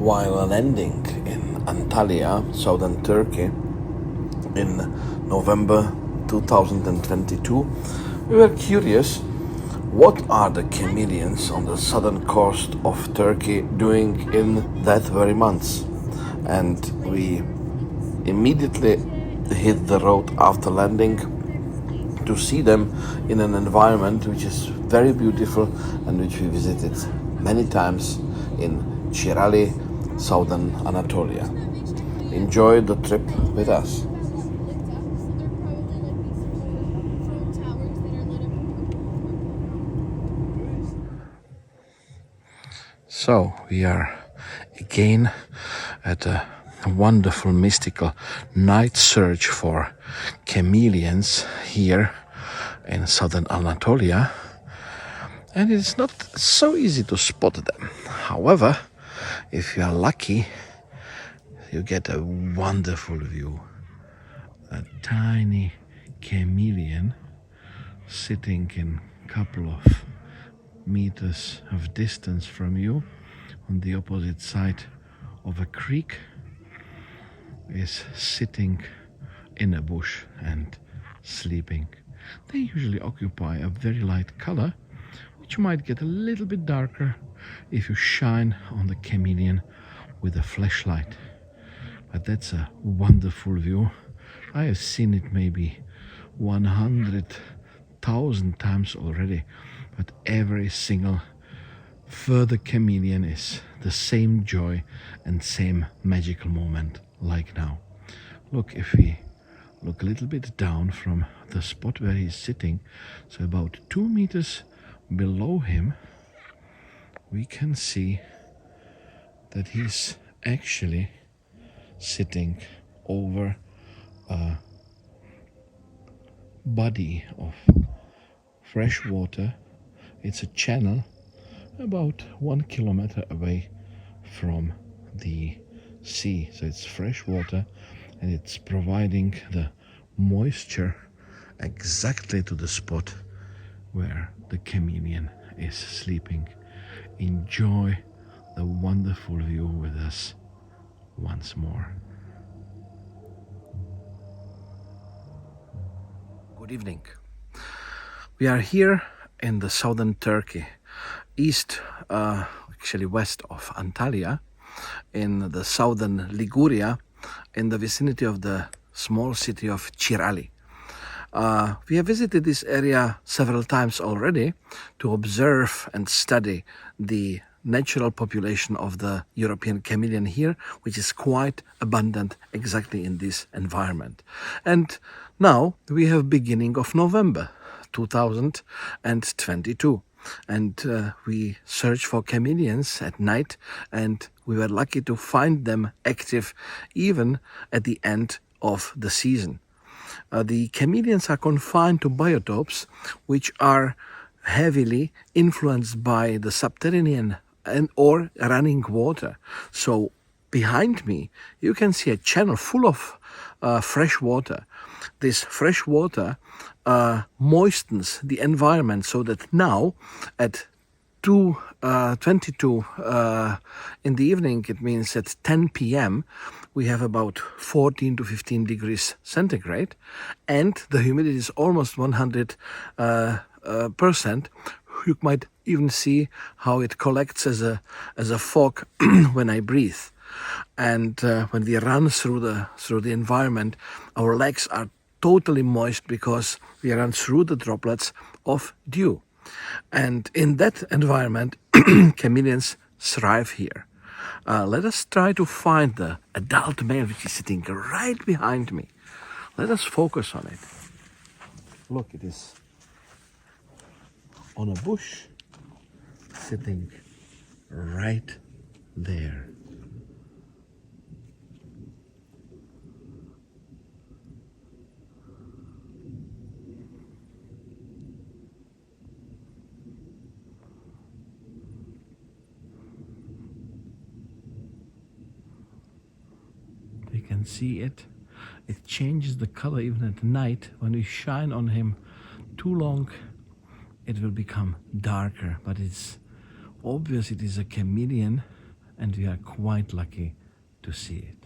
while landing in Antalya, southern Turkey, in November 2022, we were curious what are the chameleons on the southern coast of Turkey doing in that very month. And we immediately hit the road after landing to see them in an environment which is very beautiful and which we visited many times in Chirali, southern Anatolia. Enjoy the trip with us. So we are again at a wonderful mystical night search for chameleons here in southern Anatolia, and it's not so easy to spot them. However, if you are lucky, you get a wonderful view. A tiny chameleon sitting in a couple of meters of distance from you on the opposite side of a creek is sitting in a bush and sleeping. They usually occupy a very light color, which might get a little bit darker if you shine on the chameleon with a flashlight. But that's a wonderful view. I have seen it maybe 100,000 times already, but every single further chameleon is the same joy and same magical moment like now. Look, if we look a little bit down from the spot where he's sitting, so about 2 meters below him, we can see that he's actually sitting over a body of fresh water. It's a channel about 1 kilometer away from the sea, so it's fresh water and it's providing the moisture exactly to the spot where the chameleon is sleeping. Enjoy the wonderful view with us once more. Good evening. We are here in the southern Turkey, actually west of Antalya, in the southern Liguria, in the vicinity of the small city of Chirali. We have visited this area several times already to observe and study the natural population of the European chameleon here, which is quite abundant exactly in this environment. And now we have beginning of November 2022. And we search for chameleons at night, and we were lucky to find them active even at the end of the season. The chameleons are confined to biotopes which are heavily influenced by the subterranean and or running water. So behind me you can see a channel full of fresh water. This fresh water moistens the environment so that now at 2:22 in the evening, it means at 10 p.m. we have about 14 to 15 degrees centigrade, and the humidity is almost 100%. You might even see how it collects as a fog when I breathe. And when we run through the environment, our legs are totally moist because we run through the droplets of dew. And in that environment, chameleons thrive here. Let us try to find the adult male which is sitting right behind me. Let us focus on it. Look, it is on a bush, sitting right there. You can see it. It changes the color even at night. When we shine on him too long, it will become darker. But it's obvious it is a chameleon and we are quite lucky to see it.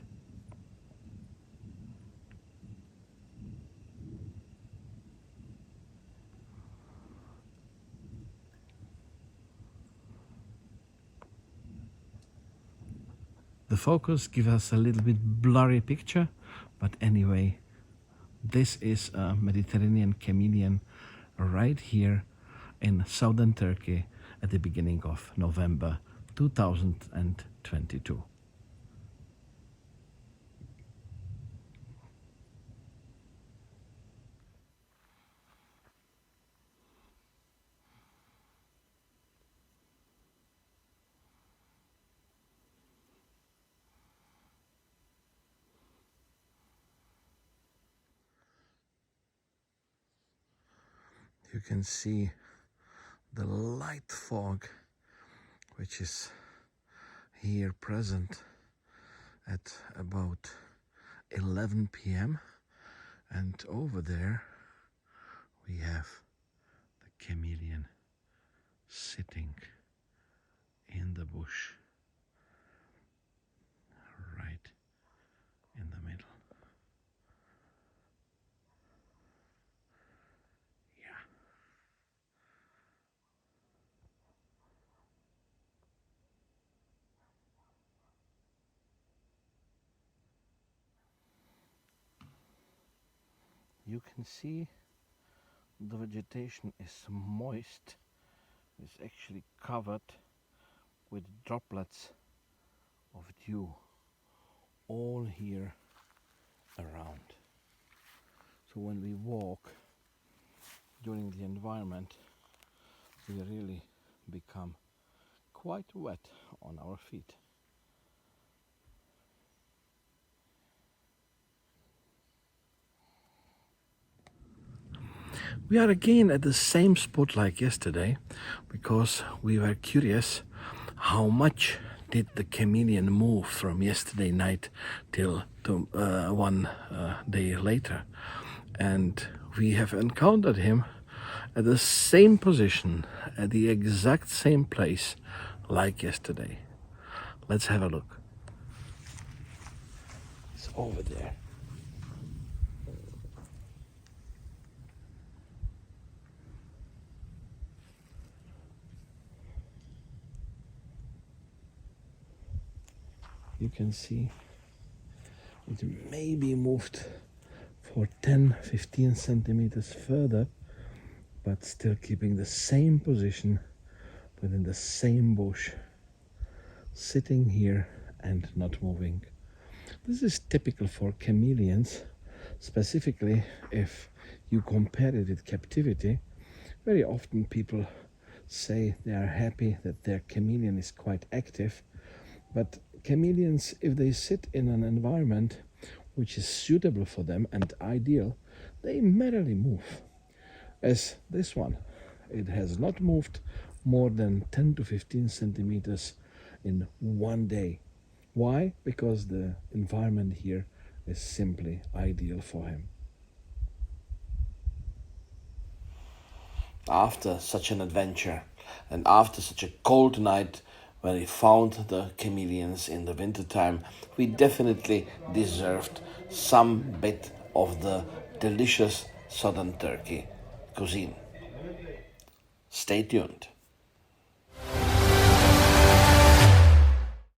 The focus gives us a little bit blurry picture, but anyway, this is a Mediterranean chameleon right here in southern Turkey at the beginning of November 2022. You can see the light fog which is here present at about 11 p.m. and over there we have the chameleon sitting in the bush right in the middle. Yeah. You can see the vegetation is moist. It's actually covered with droplets of dew all here around. So when we walk during the environment, we really become quite wet on our feet. We are again at the same spot like yesterday because we were curious how much did the chameleon move from yesterday night till one day later. And we have encountered him at the same position, at the exact same place like yesterday. Let's have a look. It's over there. You can see it maybe moved for 10-15 centimeters further, but still keeping the same position within the same bush, sitting here and not moving. This is typical for chameleons, specifically if you compare it with captivity. Very often people say they are happy that their chameleon is quite active, but chameleons, if they sit in an environment which is suitable for them and ideal, they merrily move. As this one, it has not moved more than 10 to 15 centimeters in one day. Why? Because the environment here is simply ideal for him. After such an adventure and after such a cold night when we found the chameleons in the wintertime, we definitely deserved some bit of the delicious southern Turkey cuisine. Stay tuned.